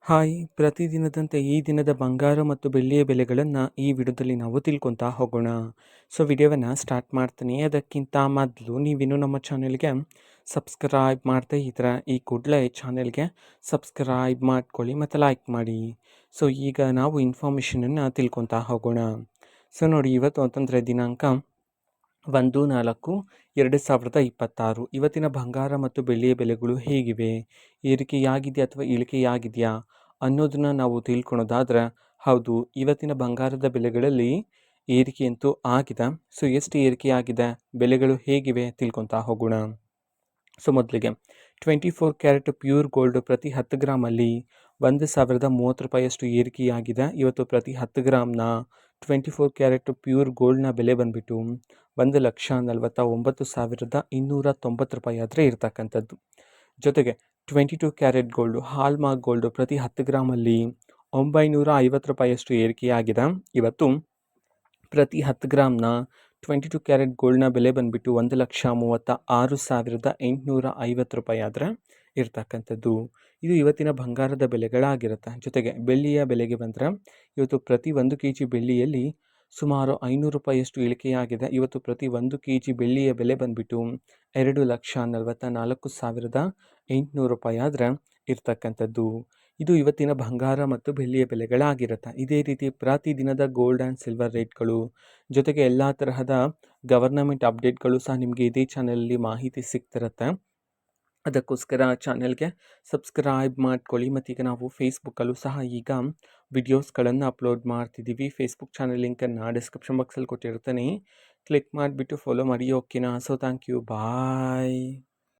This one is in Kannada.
ಹಾಯ್ ಪ್ರತಿದಿನದಂತೆ ಈ ದಿನದ ಬಂಗಾರ ಮತ್ತು ಬೆಳ್ಳಿಯ ಬೆಲೆಗಳನ್ನು ಈ ವಿಡಿಯೋದಲ್ಲಿ ನಾವು ತಿಳ್ಕೊತಾ ಹೋಗೋಣ. ಸೊ ವಿಡಿಯೋವನ್ನು ಸ್ಟಾರ್ಟ್ ಮಾಡ್ತೀನಿ. ಅದಕ್ಕಿಂತ ಮೊದಲು ನೀವಿನ್ನೂ ನಮ್ಮ ಚಾನೆಲ್ಗೆ ಸಬ್ಸ್ಕ್ರೈಬ್ ಮಾಡ್ತಾ ಇದ್ರೆ ಈ ಕೂಡಲೇ ಚಾನೆಲ್ಗೆ ಸಬ್ಸ್ಕ್ರೈಬ್ ಮಾಡ್ಕೊಳ್ಳಿ ಮತ್ತು ಲೈಕ್ ಮಾಡಿ. ಸೊ ಈಗ ನಾವು ಇನ್ಫಾರ್ಮೇಷನನ್ನು ತಿಳ್ಕೊತಾ ಹೋಗೋಣ. ಸೊ ನೋಡಿ, ಇವತ್ತು ಅಂತಂದರೆ ದಿನಾಂಕ 1/4/2026. ಇವತ್ತಿನ ಬಂಗಾರ ಮತ್ತು ಬೆಳ್ಳಿಯ ಬೆಲೆಗಳು ಹೇಗಿವೆ, ಏರಿಕೆಯಾಗಿದೆ ಅಥವಾ ಇಳಿಕೆಯಾಗಿದೆಯಾ ಅನ್ನೋದನ್ನ ನಾವು ತಿಳ್ಕೊಳೋದಾದ್ರೆ, ಹೌದು, ಇವತ್ತಿನ ಬಂಗಾರದ ಬೆಲೆಗಳಲ್ಲಿ ಏರಿಕೆಯಂತೂ ಆಗಿದೆ. ಸೊ ಎಷ್ಟು ಏರಿಕೆಯಾಗಿದೆ, ಬೆಲೆಗಳು ಹೇಗಿವೆ ತಿಳ್ಕೊತಾ ಹೋಗೋಣ. ಸೊ ಮೊದಲಿಗೆ 24 ಕ್ಯಾರೆಟ್ ಪ್ಯೂರ್ ಗೋಲ್ಡ್ ಪ್ರತಿ 10 ಗ್ರಾಮಲ್ಲಿ 1,030 ರೂಪಾಯಿಯಷ್ಟು ಏರಿಕೆಯಾಗಿದೆ. ಇವತ್ತು ಪ್ರತಿ 10 ಗ್ರಾಮ್ನ 24 ಕ್ಯಾರೆಟ್ ಪ್ಯೂರ್ ಗೋಲ್ಡ್ನ ಬೆಲೆ ಬಂದುಬಿಟ್ಟು 1,49,290 ರೂಪಾಯಿ ಆದರೆ ಇರ್ತಕ್ಕಂಥದ್ದು. ಜೊತೆಗೆ 22 ಕ್ಯಾರೆಟ್ ಗೋಲ್ಡು ಹಾಲ್ಮಾರ್ಕ್ ಗೋಲ್ಡು ಪ್ರತಿ 10 ಗ್ರಾಮಲ್ಲಿ 950 ರೂಪಾಯಿಯಷ್ಟು ಏರಿಕೆಯಾಗಿದೆ. ಇವತ್ತು ಪ್ರತಿ 10 ಗ್ರಾಮ್ನ 22 ಕ್ಯಾರೆಟ್ ಗೋಲ್ಡ್ನ ಬೆಲೆ ಬಂದುಬಿಟ್ಟು 1,36,850 ರೂಪಾಯಿ ಆದರೆ ಇರ್ತಕ್ಕಂಥದ್ದು. ಇದು ಇವತ್ತಿನ ಬಂಗಾರದ ಬೆಲೆಗಳಾಗಿರುತ್ತೆ. ಜೊತೆಗೆ ಬೆಳ್ಳಿಯ ಬೆಲೆಗೆ ಬಂದರೆ, ಇವತ್ತು ಪ್ರತಿ 1 kg ಬೆಳ್ಳಿಯಲ್ಲಿ ಸುಮಾರು 500 ರೂಪಾಯಿಯಷ್ಟು ಇಳಿಕೆಯಾಗಿದೆ. ಇವತ್ತು ಪ್ರತಿ 1 kg ಬೆಳ್ಳಿಯ ಬೆಲೆ ಬಂದುಬಿಟ್ಟು 2,44,800 ರೂಪಾಯಿ ಆದರೆ ಇರ್ತಕ್ಕಂಥದ್ದು. ಇದು ಇವತ್ತಿನ ಬಂಗಾರ ಮತ್ತು ಬೆಳ್ಳಿಯ ಬೆಲೆಗಳಾಗಿರುತ್ತೆ. ಇದೇ ರೀತಿ ಪ್ರತಿದಿನದ ಗೋಲ್ಡ್ ಆ್ಯಂಡ್ ಸಿಲ್ವರ್ ರೇಟ್ಗಳು, ಜೊತೆಗೆ ಎಲ್ಲ ತರಹದ ಗವರ್ನಮೆಂಟ್ ಅಪ್ಡೇಟ್ಗಳು ಸಹ ನಿಮಗೆ ಇದೇ ಚಾನಲಲ್ಲಿ ಮಾಹಿತಿ ಸಿಗ್ತಿರುತ್ತೆ. ಅದಕ್ಕೋಸ್ಕರ ಚಾನೆಲ್ಗೆ ಸಬ್ಸ್ಕ್ರೈಬ್ ಮಾಡ್ಕೊಳ್ಳಿ. ಮತ್ತೀಗ ನಾವು ಫೇಸ್ಬುಕ್ಕಲ್ಲೂ ಸಹ ಈಗ ವಿಡಿಯೋಸ್ಗಳನ್ನು ಅಪ್ಲೋಡ್ ಮಾಡ್ತಿದ್ದೀವಿ. ಫೇಸ್ಬುಕ್ ಚಾನಲ್ ಲಿಂಕನ್ನು ಡಿಸ್ಕ್ರಿಪ್ಷನ್ ಬಾಕ್ಸಲ್ಲಿ ಕೊಟ್ಟಿರ್ತೀನಿ. ಕ್ಲಿಕ್ ಮಾಡಿಬಿಟ್ಟು ಫಾಲೋ ಮಾಡಿ. ಓಕೆನಾ? So thank you, bye.